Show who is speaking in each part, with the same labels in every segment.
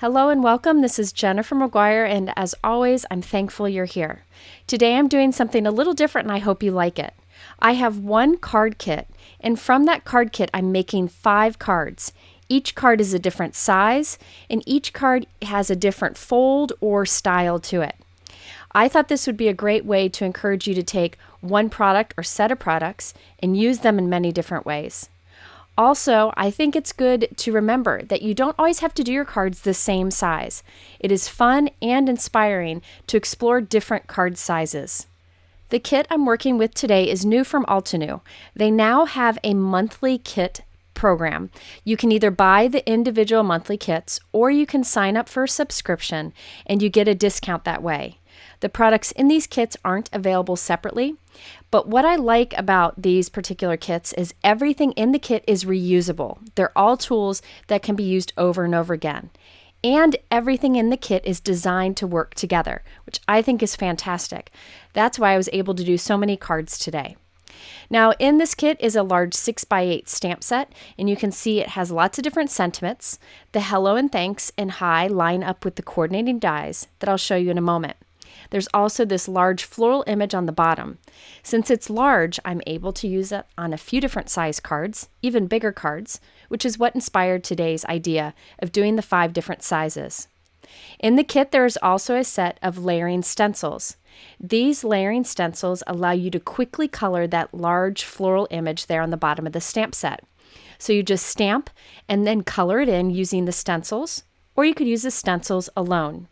Speaker 1: Hello and welcome. This is Gina from McGuire, and as always, I'm thankful you're here. Today I'm doing something a little different, and I hope you like it. I have one card kit, and from that card kit, I'm making 5 cards. Each card is a different size, and each card has a different fold or style to it. I thought this would be a great way to encourage you to take one product or set of products and use them in many different ways. Also, I think it's good to remember that you don't always have to do your cards the same size. It is fun and inspiring to explore different card sizes. The kit I'm working with today is new from Altenew. They now have a monthly kit program. You can either buy the individual monthly kits or you can sign up for a subscription and you get a discount that way. The products in these kits aren't available separately, but what I like about these particular kits is everything in the kit is reusable. They're all tools that can be used over and over again. And everything in the kit is designed to work together, which I think is fantastic. That's why I was able to do so many cards today. Now, in this kit is a large 6x8 stamp set, and you can see it has lots of different sentiments. The hello and thanks and hi line up with the coordinating dies that I'll show you in a moment. There's also this large floral image on the bottom. Since it's large, I'm able to use it on a few different size cards, even bigger cards, which is what inspired today's idea of doing the 5 different sizes. In the kit, there is also a set of layering stencils. These layering stencils allow you to quickly color that large floral image there on the bottom of the stamp set. So you just stamp and then color it in using the stencils, or you could use the stencils alone.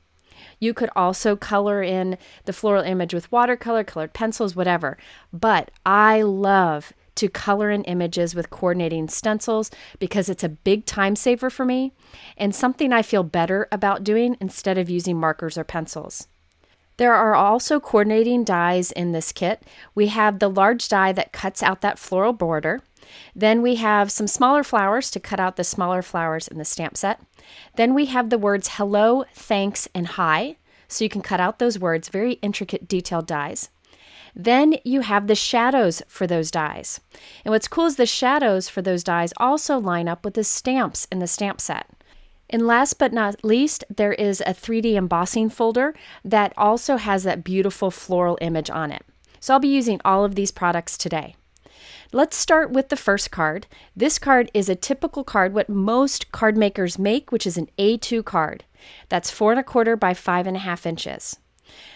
Speaker 1: You could also color in the floral image with watercolor, colored pencils, whatever. But I love to color in images with coordinating stencils because it's a big time saver for me and something I feel better about doing instead of using markers or pencils. There are also coordinating dies in this kit. We have the large die that cuts out that floral border. Then we have some smaller flowers to cut out the smaller flowers in the stamp set. Then we have the words hello, thanks, and hi. So you can cut out those words, very intricate detailed dies. Then you have the shadows for those dies. And what's cool is the shadows for those dies also line up with the stamps in the stamp set. And last but not least, there is a 3D embossing folder that also has that beautiful floral image on it. So I'll be using all of these products today. Let's start with the first card. This card is a typical card, what most card makers make, which is an A2 card. That's 4 1/4 by 5.5 inches.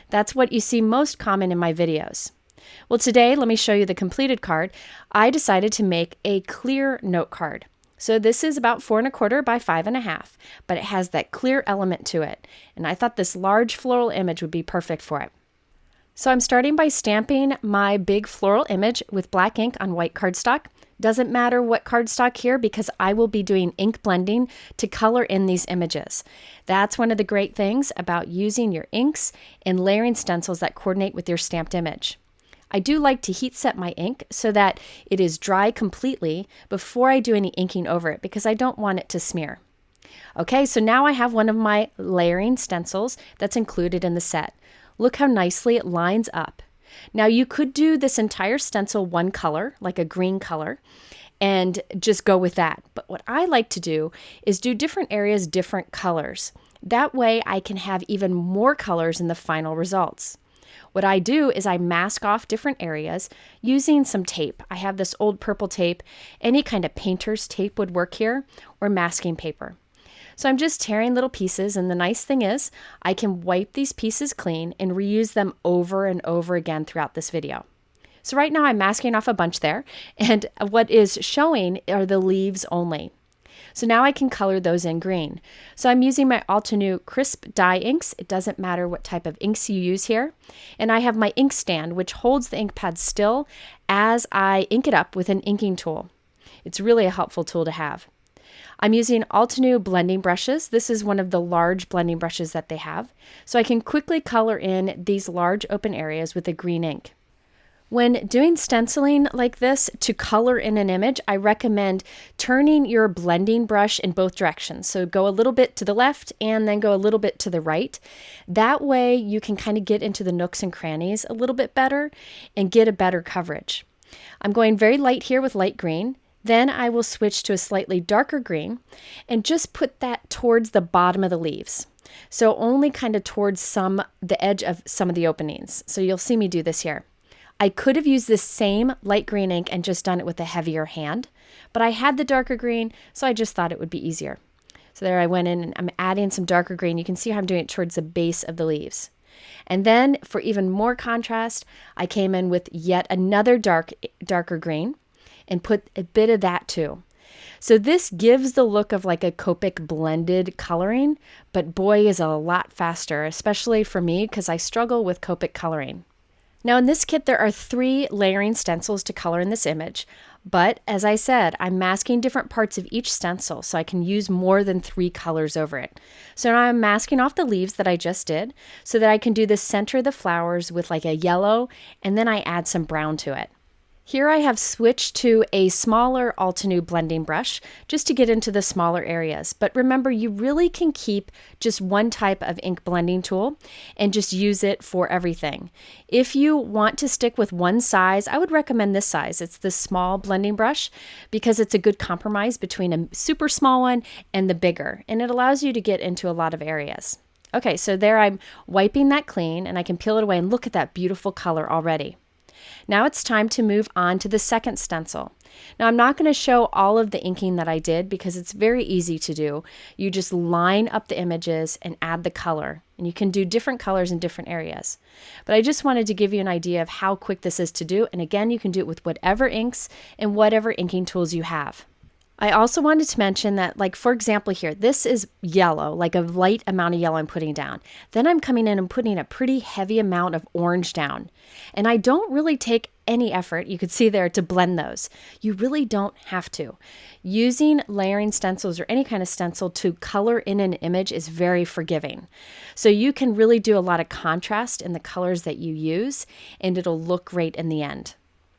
Speaker 1: That's what you see most common in my videos. Well, today, let me show you the completed card. I decided to make a clear note card. So this is about 4 1/4 by 5.5, but it has that clear element to it. And I thought this large floral image would be perfect for it. So I'm starting by stamping my big floral image with black ink on white cardstock. Doesn't matter what cardstock here because I will be doing ink blending to color in these images. That's one of the great things about using your inks and layering stencils that coordinate with your stamped image. I do like to heat set my ink so that it is dry completely before I do any inking over it because I don't want it to smear. Okay, so now I have one of my layering stencils that's included in the set. Look how nicely it lines up. Now you could do this entire stencil one color, like a green color, and just go with that. But what I like to do is do different areas, different colors. That way I can have even more colors in the final results. What I do is I mask off different areas using some tape. I have this old purple tape. Any kind of painter's tape would work here, or masking paper. So I'm just tearing little pieces, and the nice thing is I can wipe these pieces clean and reuse them over and over again throughout this video. So right now I'm masking off a bunch there, and what is showing are the leaves only. So now I can color those in green. So I'm using my Altenew crisp dye inks. It doesn't matter what type of inks you use here. And I have my ink stand, which holds the ink pad still as I ink it up with an inking tool. It's really a helpful tool to have. I'm using Altenew blending brushes. This is one of the large blending brushes that they have. So I can quickly color in these large open areas with a green ink. When doing stenciling like this to color in an image, I recommend turning your blending brush in both directions. So go a little bit to the left and then go a little bit to the right. That way you can kind of get into the nooks and crannies a little bit better and get a better coverage. I'm going very light here with light green. Then I will switch to a slightly darker green and just put that towards the bottom of the leaves. So only kind of towards the edge of some of the openings. So you'll see me do this here. I could have used this same light green ink and just done it with a heavier hand, but I had the darker green, so I just thought it would be easier. So there I went in and I'm adding some darker green. You can see how I'm doing it towards the base of the leaves. And then for even more contrast, I came in with yet another darker green and put a bit of that too. So this gives the look of like a Copic blended coloring, but boy is a lot faster, especially for me because I struggle with Copic coloring. Now in this kit, there are 3 layering stencils to color in this image, but as I said, I'm masking different parts of each stencil so I can use more than 3 colors over it. So now I'm masking off the leaves that I just did so that I can do the center of the flowers with like a yellow, and then I add some brown to it. Here I have switched to a smaller Altenew blending brush just to get into the smaller areas. But remember, you really can keep just one type of ink blending tool and just use it for everything. If you want to stick with one size, I would recommend this size. It's the small blending brush because it's a good compromise between a super small one and the bigger, and it allows you to get into a lot of areas. Okay, so there I'm wiping that clean and I can peel it away and look at that beautiful color already. Now it's time to move on to the second stencil. Now I'm not going to show all of the inking that I did because it's very easy to do. You just line up the images and add the color, and you can do different colors in different areas. But I just wanted to give you an idea of how quick this is to do, and again, you can do it with whatever inks and whatever inking tools you have. I also wanted to mention that, like, for example here, this is yellow, like a light amount of yellow I'm putting down. Then I'm coming in and putting a pretty heavy amount of orange down. And I don't really take any effort, you could see there, to blend those. You really don't have to. Using layering stencils or any kind of stencil to color in an image is very forgiving. So you can really do a lot of contrast in the colors that you use, and it'll look great in the end.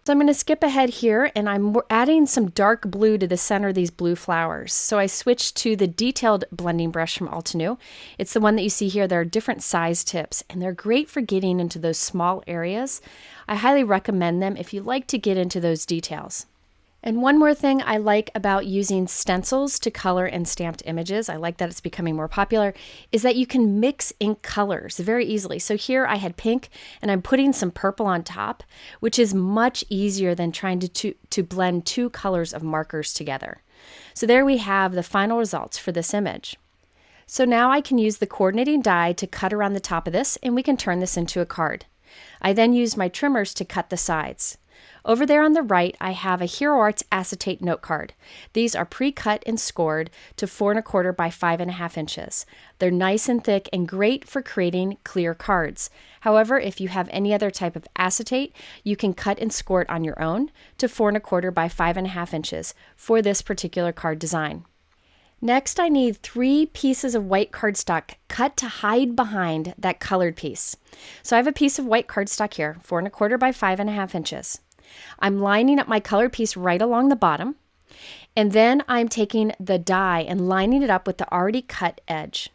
Speaker 1: So I'm going to skip ahead here, and I'm adding some dark blue to the center of these blue flowers. So I switched to the detailed blending brush from Altenew. It's the one that you see here. There are different size tips, and they're great for getting into those small areas. I highly recommend them if you like to get into those details. And one more thing I like about using stencils to color and stamped images, I like that it's becoming more popular, is that you can mix ink colors very easily. So here I had pink and I'm putting some purple on top, which is much easier than trying to blend 2 colors of markers together. So there we have the final results for this image. So now I can use the coordinating die to cut around the top of this, and we can turn this into a card. I then use my trimmers to cut the sides. Over there on the right, I have a Hero Arts acetate note card. These are pre-cut and scored to 4 1/4 by 5 1/2 inches. They're nice and thick and great for creating clear cards. However, if you have any other type of acetate, you can cut and score it on your own to 4 1/4 by 5 1/2 inches for this particular card design. Next, I need 3 pieces of white cardstock cut to hide behind that colored piece. So I have a piece of white cardstock here, 4 1/4 by 5 1/2 inches. I'm lining up my colored piece right along the bottom, and then I'm taking the die and lining it up with the already cut edge.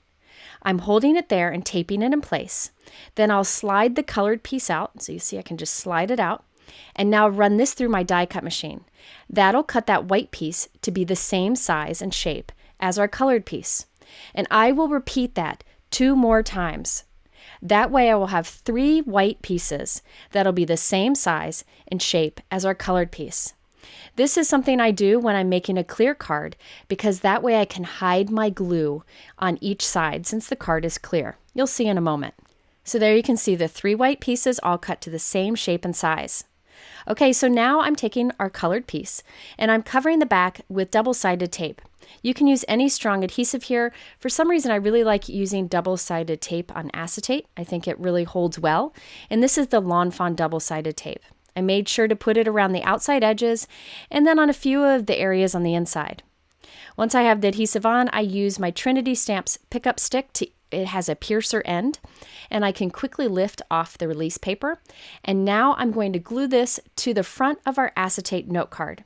Speaker 1: I'm holding it there and taping it in place. Then I'll slide the colored piece out. So you see I can just slide it out, and now run this through my die cut machine. That'll cut that white piece to be the same size and shape as our colored piece. And I will repeat that 2 more times. That way I will have 3 white pieces that'll be the same size and shape as our colored piece. This is something I do when I'm making a clear card because that way I can hide my glue on each side since the card is clear. You'll see in a moment. So there you can see the 3 white pieces all cut to the same shape and size. Okay, so now I'm taking our colored piece and I'm covering the back with double-sided tape. You can use any strong adhesive here. For some reason, I really like using double-sided tape on acetate. I think it really holds well. And this is the Fawn double-sided tape. I made sure to put it around the outside edges and then on a few of the areas on the inside. Once I have the adhesive on, I use my Trinity Stamps pickup stick. It has a piercer end, and I can quickly lift off the release paper. And now I'm going to glue this to the front of our acetate note card.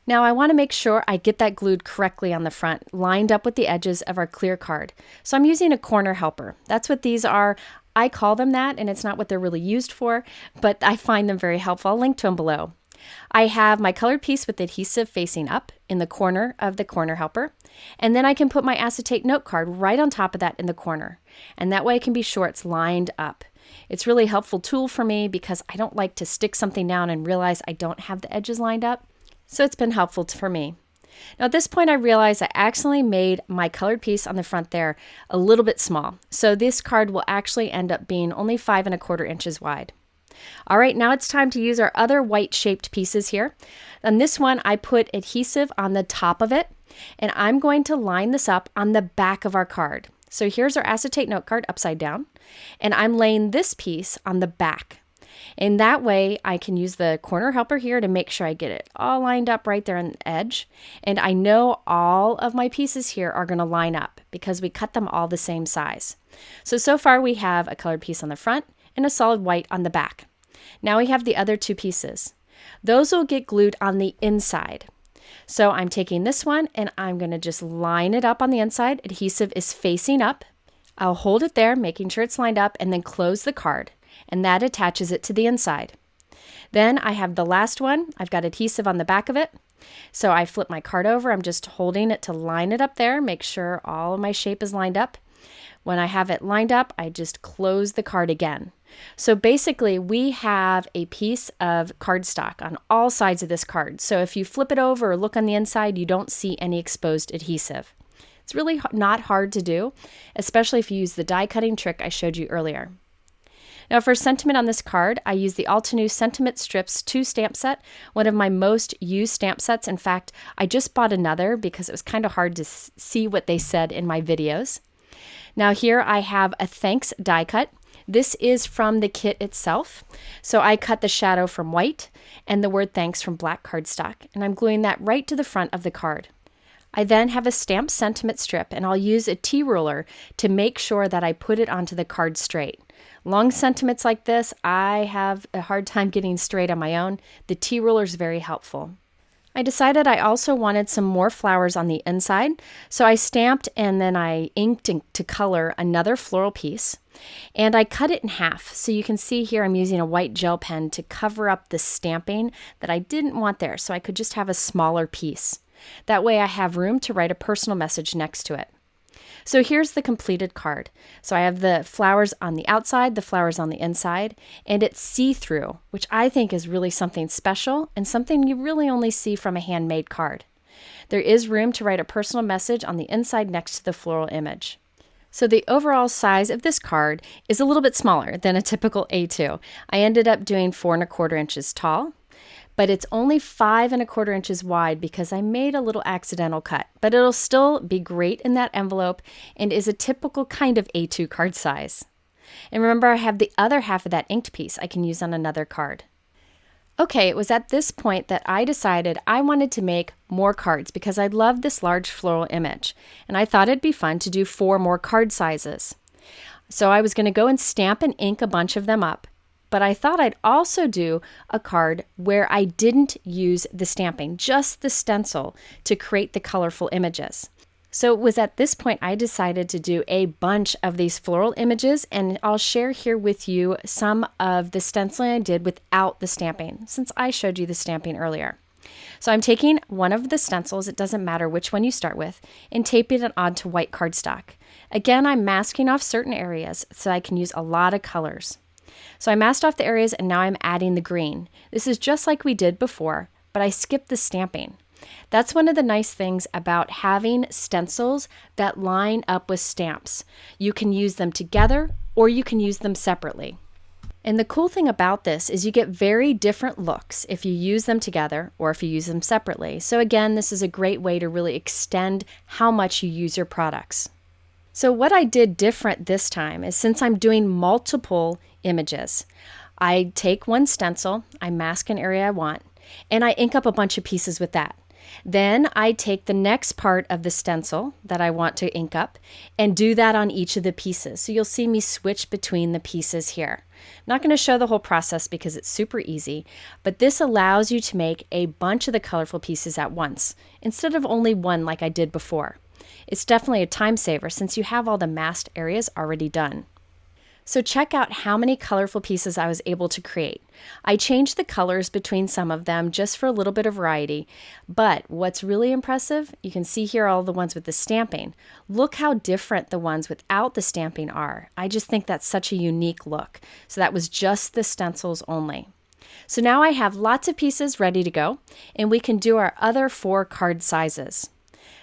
Speaker 1: Now I want to make sure I get that glued correctly on the front, lined up with the edges of our clear card. So I'm using a corner helper. That's what these are. I call them that, and it's not what they're really used for, but I find them very helpful. I'll link to them below. I have my colored piece with adhesive facing up in the corner of the corner helper, and then I can put my acetate note card right on top of that in the corner, and that way I can be sure it's lined up. It's really a helpful tool for me because I don't like to stick something down and realize I don't have the edges lined up, so it's been helpful for me. Now at this point I realized I accidentally made my colored piece on the front there a little bit small, so this card will actually end up being only 5¼ inches wide. All right, now it's time to use our other white shaped pieces here. On this one, I put adhesive on the top of it, and I'm going to line this up on the back of our card. So here's our acetate note card upside down, and I'm laying this piece on the back. And that way I can use the corner helper here to make sure I get it all lined up right there on the edge. And I know all of my pieces here are going to line up because we cut them all the same size. So far we have a colored piece on the front and a solid white on the back. Now we have the other two pieces. Those will get glued on the inside. So I'm taking this one and I'm going to just line it up on the inside. Adhesive is facing up. I'll hold it there, making sure it's lined up, and then close the card, and that attaches it to the inside. Then I have the last one. I've got adhesive on the back of it. So I flip my card over. I'm just holding it to line it up there, make sure all of my shape is lined up. When I have it lined up, I just close the card again. So basically we have a piece of cardstock on all sides of this card. So if you flip it over or look on the inside, you don't see any exposed adhesive. It's really not hard to do, especially if you use the die cutting trick I showed you earlier. Now for sentiment on this card, I use the Altenew Sentiment Strips 2 stamp set, one of my most used stamp sets. In fact, I just bought another because it was kind of hard to see what they said in my videos. Now here I have a thanks die cut. This is from the kit itself. So I cut the shadow from white and the word thanks from black cardstock, and I'm gluing that right to the front of the card. I then have a stamped sentiment strip, and I'll use a T-ruler to make sure that I put it onto the card straight. Long sentiments like this, I have a hard time getting straight on my own. The T-ruler is very helpful. I decided I also wanted some more flowers on the inside, so I stamped and then I inked to color another floral piece, and I cut it in half. So you can see here I'm using a white gel pen to cover up the stamping that I didn't want there, so I could just have a smaller piece. That way I have room to write a personal message next to it. So here's the completed card. So I have the flowers on the outside, the flowers on the inside, and it's see-through, which I think is really something special and something you really only see from a handmade card. There is room to write a personal message on the inside next to the floral image. So the overall size of this card is a little bit smaller than a typical A2. I ended up doing 4¼ inches tall, but it's only 5¼ inches wide because I made a little accidental cut, but it'll still be great in that envelope and is a typical kind of A2 card size. And remember, I have the other half of that inked piece I can use on another card. Okay, it was at this point that I decided I wanted to make more cards because I love this large floral image, and I thought it'd be fun to do 4 more card sizes. So I was going to go and stamp and ink a bunch of them up. But I thought I'd also do a card where I didn't use the stamping, just the stencil to create the colorful images. So it was at this point I decided to do a bunch of these floral images, and I'll share here with you some of the stenciling I did without the stamping, since I showed you the stamping earlier. So I'm taking one of the stencils, it doesn't matter which one you start with, and taping it onto white cardstock. Again, I'm masking off certain areas so I can use a lot of colors. So I masked off the areas and now I'm adding the green. This is just like we did before, but I skipped the stamping. That's one of the nice things about having stencils that line up with stamps. You can use them together or you can use them separately. And the cool thing about this is you get very different looks if you use them together or if you use them separately. So again, this is a great way to really extend how much you use your products. So what I did different this time is, since I'm doing multiple images, I take one stencil, I mask an area I want, and I ink up a bunch of pieces with that. Then I take the next part of the stencil that I want to ink up and do that on each of the pieces. So you'll see me switch between the pieces here. I'm not going to show the whole process because it's super easy, but this allows you to make a bunch of the colorful pieces at once instead of only one like I did before. It's definitely a time saver since you have all the masked areas already done. So check out how many colorful pieces I was able to create. I changed the colors between some of them just for a little bit of variety, but what's really impressive, you can see here all the ones with the stamping. Look how different the ones without the stamping are. I just think that's such a unique look. So that was just the stencils only. So now I have lots of pieces ready to go, and we can do our other 4 card sizes.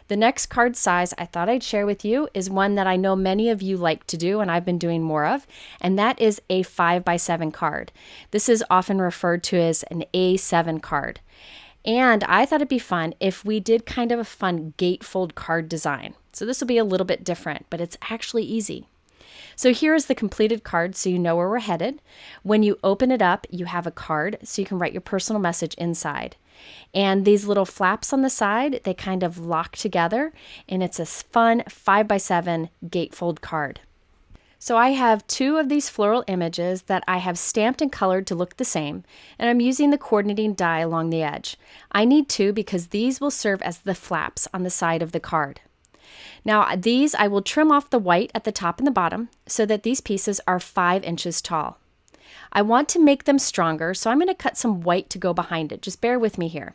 Speaker 1: The next card size I thought I'd share with you is one that I know many of you like to do and I've been doing more of, and that is a 5x7 card. This is often referred to as an A7 card. And I thought it'd be fun if we did kind of a fun gatefold card design. So this will be a little bit different, but it's actually easy. So here is the completed card so you know where we're headed. When you open it up, you have a card so you can write your personal message inside. And these little flaps on the side, they kind of lock together, and it's a fun 5x7 gatefold card. So I have 2 of these floral images that I have stamped and colored to look the same, and I'm using the coordinating die along the edge. I need 2 because these will serve as the flaps on the side of the card. Now these I will trim off the white at the top and the bottom so that these pieces are 5 inches tall. I want to make them stronger, so I'm going to cut some white to go behind it. Just bear with me here.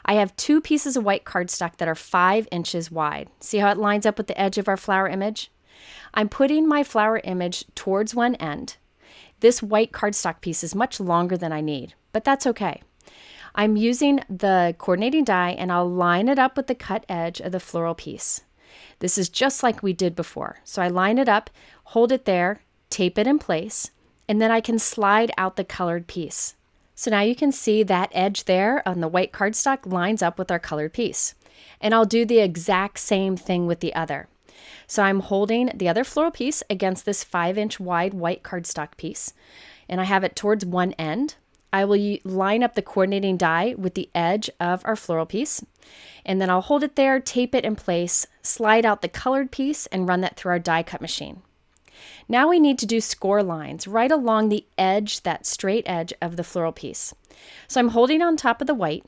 Speaker 1: I have 2 pieces of white cardstock that are 5 inches wide. See how it lines up with the edge of our flower image? I'm putting my flower image towards one end. This white cardstock piece is much longer than I need, but that's okay. I'm using the coordinating die and I'll line it up with the cut edge of the floral piece. This is just like we did before. So I line it up, hold it there, tape it in place, and then I can slide out the colored piece. So now you can see that edge there on the white cardstock lines up with our colored piece. And I'll do the exact same thing with the other. So I'm holding the other floral piece against this 5-inch wide white cardstock piece, and I have it towards one end. I will line up the coordinating die with the edge of our floral piece, and then I'll hold it there, tape it in place, slide out the colored piece, and run that through our die cut machine. Now we need to do score lines right along the edge, that straight edge of the floral piece. So I'm holding on top of the white,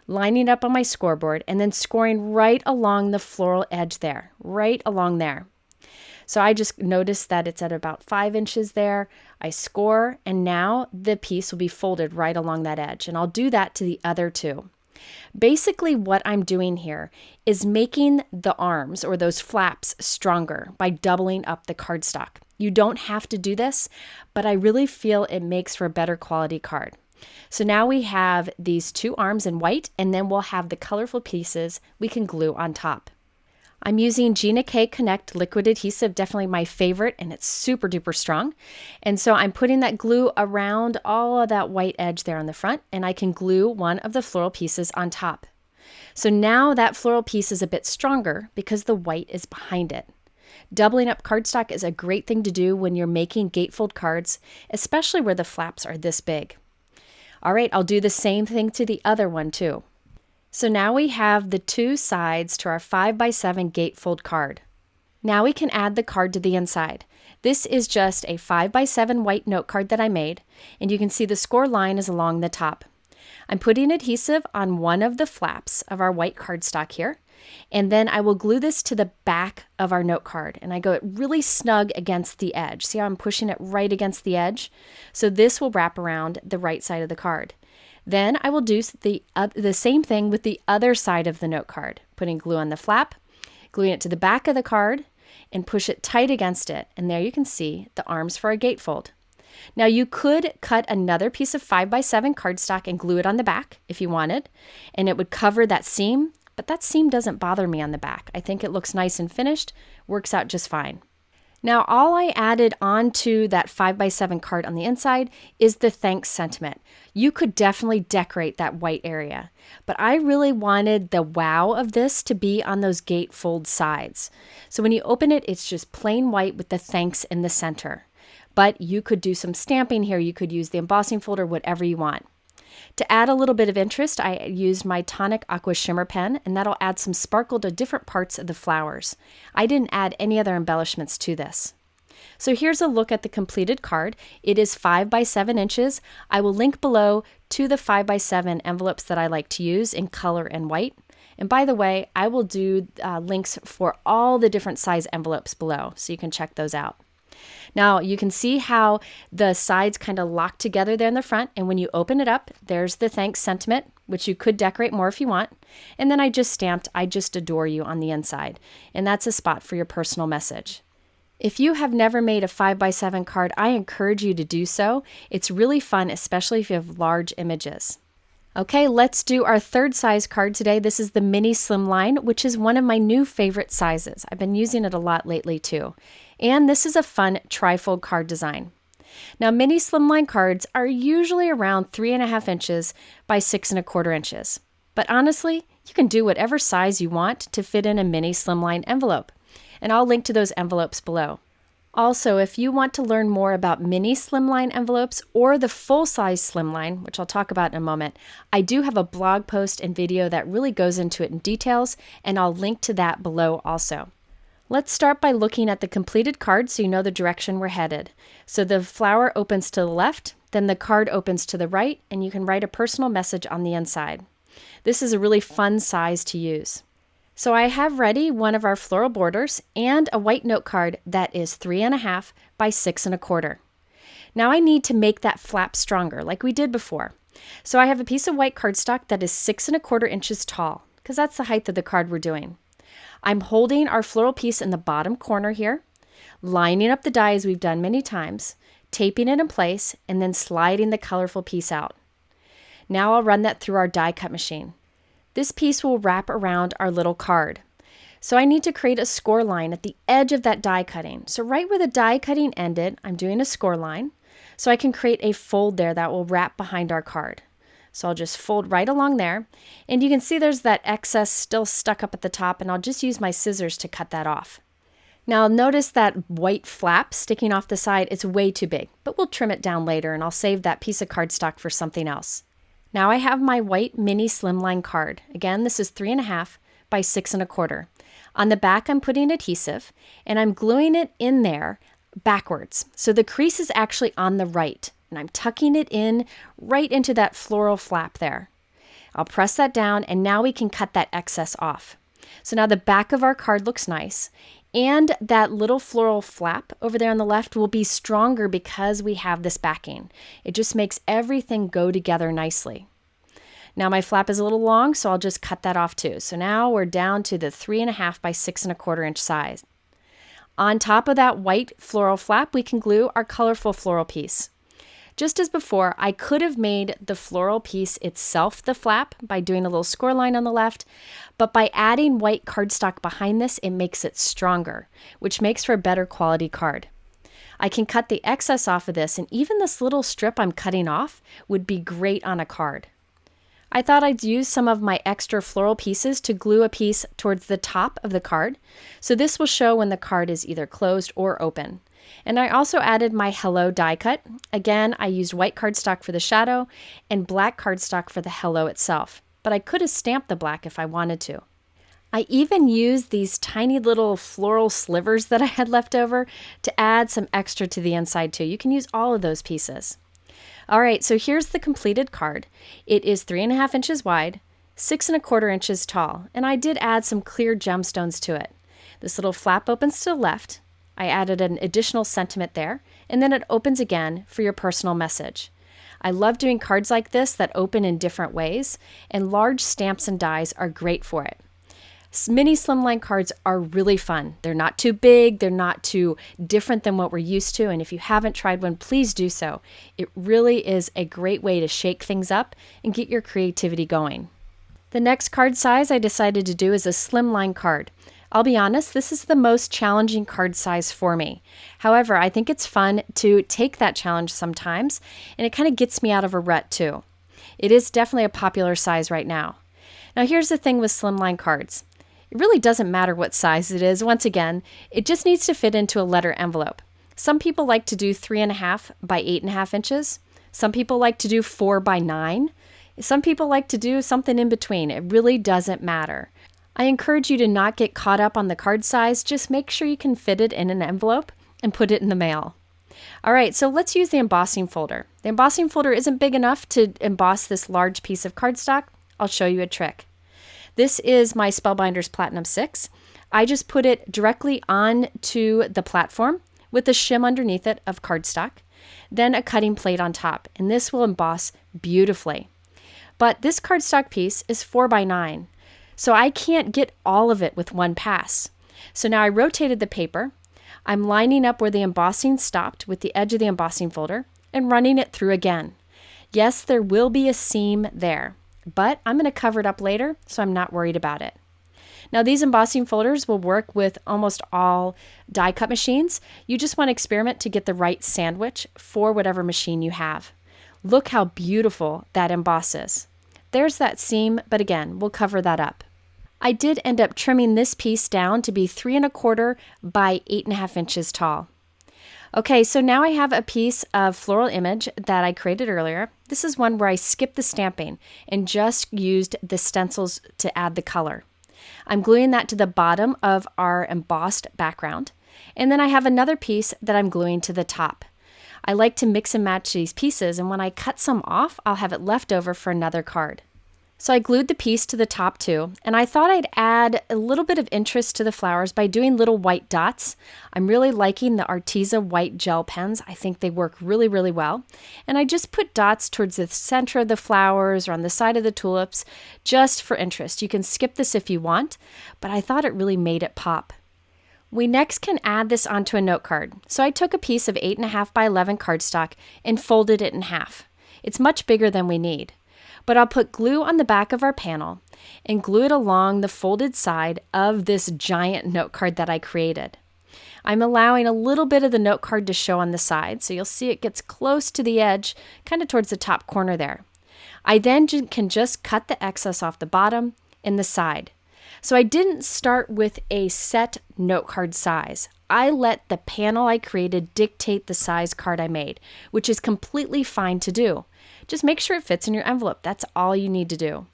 Speaker 1: lining up on my scoreboard, and then scoring right along the floral edge there, right along there. So I just noticed that it's at about 5 inches there. I score, and now the piece will be folded right along that edge, and I'll do that to the other 2. Basically what I'm doing here is making the arms or those flaps stronger by doubling up the cardstock. You don't have to do this, but I really feel it makes for a better quality card. So now we have these 2 arms in white, and then we'll have the colorful pieces we can glue on top. I'm using Gina K Connect liquid adhesive, definitely my favorite, and it's super duper strong. And so I'm putting that glue around all of that white edge there on the front, and I can glue one of the floral pieces on top. So now that floral piece is a bit stronger because the white is behind it. Doubling up cardstock is a great thing to do when you're making gatefold cards, especially where the flaps are this big. All right, I'll do the same thing to the other one too. So now we have the 2 sides to our 5x7 gatefold card. Now we can add the card to the inside. This is just a 5x7 white note card that I made, and you can see the score line is along the top. I'm putting adhesive on one of the flaps of our white cardstock here, and then I will glue this to the back of our note card, and I go really snug against the edge. See how I'm pushing it right against the edge? So this will wrap around the right side of the card. Then I will do the same thing with the other side of the note card, putting glue on the flap, gluing it to the back of the card, and push it tight against it. And there you can see the arms for our gatefold. Now you could cut another piece of 5x7 cardstock and glue it on the back if you wanted, and it would cover that seam, but that seam doesn't bother me on the back. I think it looks nice and finished, works out just fine. Now all I added onto that 5x7 card on the inside is the thanks sentiment. You could definitely decorate that white area, but I really wanted the wow of this to be on those gatefold sides. So when you open it, it's just plain white with the thanks in the center. But you could do some stamping here. You could use the embossing folder, whatever you want. To add a little bit of interest, I used my Tonic Aqua Shimmer pen, and that'll add some sparkle to different parts of the flowers. I didn't add any other embellishments to this. So here's a look at the completed card. It is 5x7 inches. I will link below to the 5x7 envelopes that I like to use in color and white. And by the way, I will do links for all the different size envelopes below, so you can check those out. Now you can see how the sides kind of lock together there in the front, and when you open it up, there's the thanks sentiment, which you could decorate more if you want. And then I just stamped, "I just adore you" on the inside, and that's a spot for your personal message. If you have never made a 5x7 card, I encourage you to do so. It's really fun, especially if you have large images. Okay, let's do our third size card today. This is the mini Slimline, which is one of my new favorite sizes. I've been using it a lot lately too. And this is a fun trifold card design. Now, mini Slimline cards are usually around 3.5 inches by 6.25 inches. But honestly, you can do whatever size you want to fit in a mini Slimline envelope. And I'll link to those envelopes below. Also, if you want to learn more about mini Slimline envelopes or the full-size Slimline, which I'll talk about in a moment, I do have a blog post and video that really goes into it in details, and I'll link to that below also. Let's start by looking at the completed card so you know the direction we're headed. So the flower opens to the left, then the card opens to the right, and you can write a personal message on the inside. This is a really fun size to use. So I have ready one of our floral borders and a white note card that is 3.5 by 6.25. Now I need to make that flap stronger like we did before. So I have a piece of white cardstock that is 6.25 inches tall, because that's the height of the card we're doing. I'm holding our floral piece in the bottom corner here, lining up the die as we've done many times, taping it in place, and then sliding the colorful piece out. Now I'll run that through our die cut machine. This piece will wrap around our little card. So I need to create a score line at the edge of that die cutting. So right where the die cutting ended, I'm doing a score line. So I can create a fold there that will wrap behind our card. So I'll just fold right along there. And you can see there's that excess still stuck up at the top, and I'll just use my scissors to cut that off. Now notice that white flap sticking off the side, it's way too big, but we'll trim it down later and I'll save that piece of cardstock for something else. Now I have my white mini Slimline card. Again, this is 3.5 by 6.25. On the back, I'm putting adhesive and I'm gluing it in there backwards. So the crease is actually on the right, and I'm tucking it in right into that floral flap there. I'll press that down, and now we can cut that excess off. So now the back of our card looks nice, and that little floral flap over there on the left will be stronger because we have this backing. It just makes everything go together nicely. Now my flap is a little long, so I'll just cut that off too. So now we're down to the 3.5 by 6.25 inch size. On top of that white floral flap, we can glue our colorful floral piece. Just as before, I could have made the floral piece itself the flap by doing a little score line on the left, but by adding white cardstock behind this, it makes it stronger, which makes for a better quality card. I can cut the excess off of this, and even this little strip I'm cutting off would be great on a card. I thought I'd use some of my extra floral pieces to glue a piece towards the top of the card, so this will show when the card is either closed or open. And I also added my hello die cut. Again, I used white cardstock for the shadow and black cardstock for the hello itself, but I could have stamped the black if I wanted to. I even used these tiny little floral slivers that I had left over to add some extra to the inside too. You can use all of those pieces. All right, so here's the completed card. It is 3.5 inches wide, 6.25 inches tall, and I did add some clear gemstones to it. This little flap opens to the left. I added an additional sentiment there, and then it opens again for your personal message. I love doing cards like this that open in different ways, and large stamps and dies are great for it. Mini Slimline cards are really fun. They're not too big, they're not too different than what we're used to, and if you haven't tried one, please do so. It really is a great way to shake things up and get your creativity going. The next card size I decided to do is a Slimline card. I'll be honest, this is the most challenging card size for me. However, I think it's fun to take that challenge sometimes, and it kind of gets me out of a rut too. It is definitely a popular size right now. Now here's the thing with Slimline cards. It really doesn't matter what size it is. Once again, it just needs to fit into a letter envelope. Some people like to do 3.5 by 8.5 inches. Some people like to do 4 by 9. Some people like to do something in between. It really doesn't matter. I encourage you to not get caught up on the card size. Just make sure you can fit it in an envelope and put it in the mail. All right, so let's use the embossing folder. The embossing folder isn't big enough to emboss this large piece of cardstock. I'll show you a trick. This is my Spellbinders Platinum 6. I just put it directly onto the platform with a shim underneath it of cardstock, then a cutting plate on top, and this will emboss beautifully. But this cardstock piece is 4 by 9, so I can't get all of it with one pass. So now I rotated the paper. I'm lining up where the embossing stopped with the edge of the embossing folder and running it through again. Yes, there will be a seam there, but I'm going to cover it up later, so I'm not worried about it. Now, these embossing folders will work with almost all die cut machines. You just want to experiment to get the right sandwich for whatever machine you have. Look how beautiful that embosses. There's that seam, but again, we'll cover that up. I did end up trimming this piece down to be 3 1/4 by 8.5 inches tall. Okay, so now I have a piece of floral image that I created earlier. This is one where I skipped the stamping and just used the stencils to add the color. I'm gluing that to the bottom of our embossed background. And then I have another piece that I'm gluing to the top. I like to mix and match these pieces, and when I cut some off, I'll have it left over for another card. So I glued the piece to the top too, and I thought I'd add a little bit of interest to the flowers by doing little white dots. I'm really liking the Arteza white gel pens. I think they work really, really well. And I just put dots towards the center of the flowers or on the side of the tulips just for interest. You can skip this if you want, but I thought it really made it pop. We next can add this onto a note card. So I took a piece of 8.5 by 11 cardstock and folded it in half. It's much bigger than we need. But I'll put glue on the back of our panel and glue it along the folded side of this giant note card that I created. I'm allowing a little bit of the note card to show on the side, so you'll see it gets close to the edge, kind of towards the top corner there. I then can just cut the excess off the bottom and the side. So I didn't start with a set note card size. I let the panel I created dictate the size card I made, which is completely fine to do. Just make sure it fits in your envelope. That's all you need to do.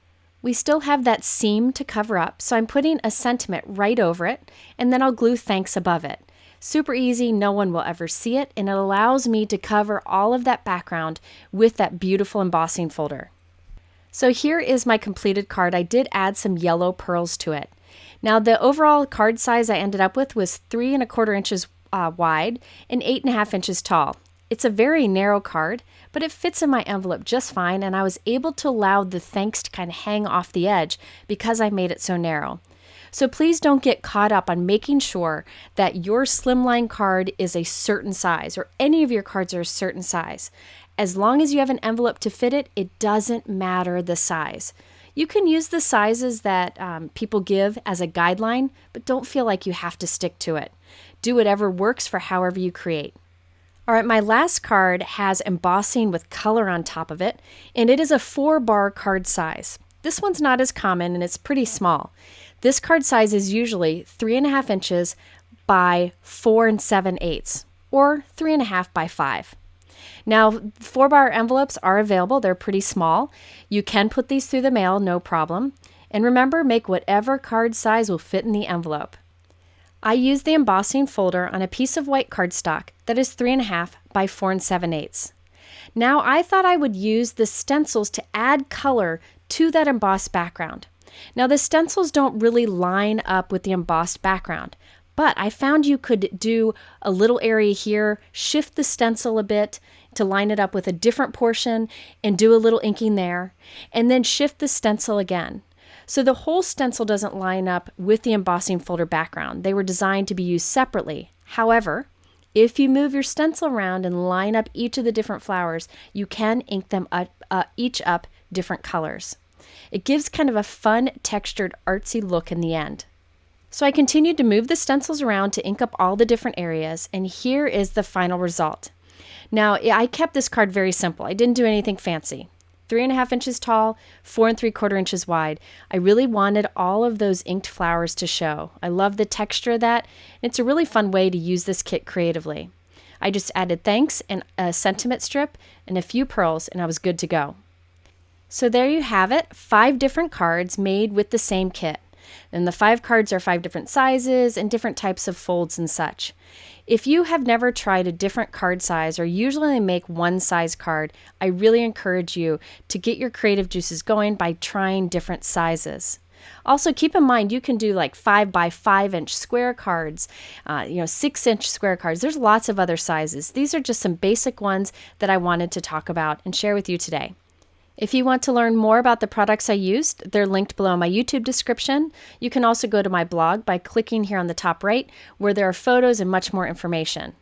Speaker 1: We still have that seam to cover up, so I'm putting a sentiment right over it, and then I'll glue thanks above it. Super easy, no one will ever see it, and it allows me to cover all of that background with that beautiful embossing folder. So here is my completed card. I did add some yellow pearls to it. Now the overall card size I ended up with was 3 1/4 inches wide and 8.5 inches tall. It's a very narrow card, but it fits in my envelope just fine, and I was able to allow the thanks to kind of hang off the edge because I made it so narrow. So please don't get caught up on making sure that your Slimline card is a certain size, or any of your cards are a certain size. As long as you have an envelope to fit it, it doesn't matter the size. You can use the sizes that people give as a guideline, but don't feel like you have to stick to it. Do whatever works for however you create. All right, my last card has embossing with color on top of it, and it is a 4-bar card size. This one's not as common, and it's pretty small. This card size is usually 3.5 inches by 4 7/8, or 3.5 by 5. Now, 4-bar envelopes are available. They're pretty small. You can put these through the mail, no problem. And remember, make whatever card size will fit in the envelope. I used the embossing folder on a piece of white cardstock that is 3.5 by 4 7/8. Now I thought I would use the stencils to add color to that embossed background. Now the stencils don't really line up with the embossed background, but I found you could do a little area here, shift the stencil a bit to line it up with a different portion and do a little inking there, and then shift the stencil again. So the whole stencil doesn't line up with the embossing folder background. They were designed to be used separately. However, if you move your stencil around and line up each of the different flowers, you can ink them each up different colors. It gives kind of a fun, textured, artsy look in the end. So I continued to move the stencils around to ink up all the different areas, and here is the final result. Now, I kept this card very simple. I didn't do anything fancy. 3.5 inches tall, 4 3/4 inches wide. I really wanted all of those inked flowers to show. I love the texture of that. It's a really fun way to use this kit creatively. I just added thanks and a sentiment strip and a few pearls, and I was good to go. So there you have it, 5 different cards made with the same kit. And the 5 cards are 5 different sizes and different types of folds and such. If you have never tried a different card size or usually make one size card, I really encourage you to get your creative juices going by trying different sizes. Also, keep in mind you can do like 5 by 5 inch square cards, 6-inch square cards. There's lots of other sizes. These are just some basic ones that I wanted to talk about and share with you today. If you want to learn more about the products I used, they're linked below in my YouTube description. You can also go to my blog by clicking here on the top right, where there are photos and much more information.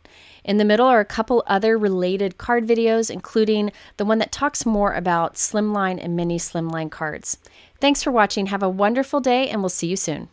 Speaker 1: In the middle are a couple other related card videos, including the one that talks more about Slimline and Mini Slimline cards. Thanks for watching. Have a wonderful day, and we'll see you soon.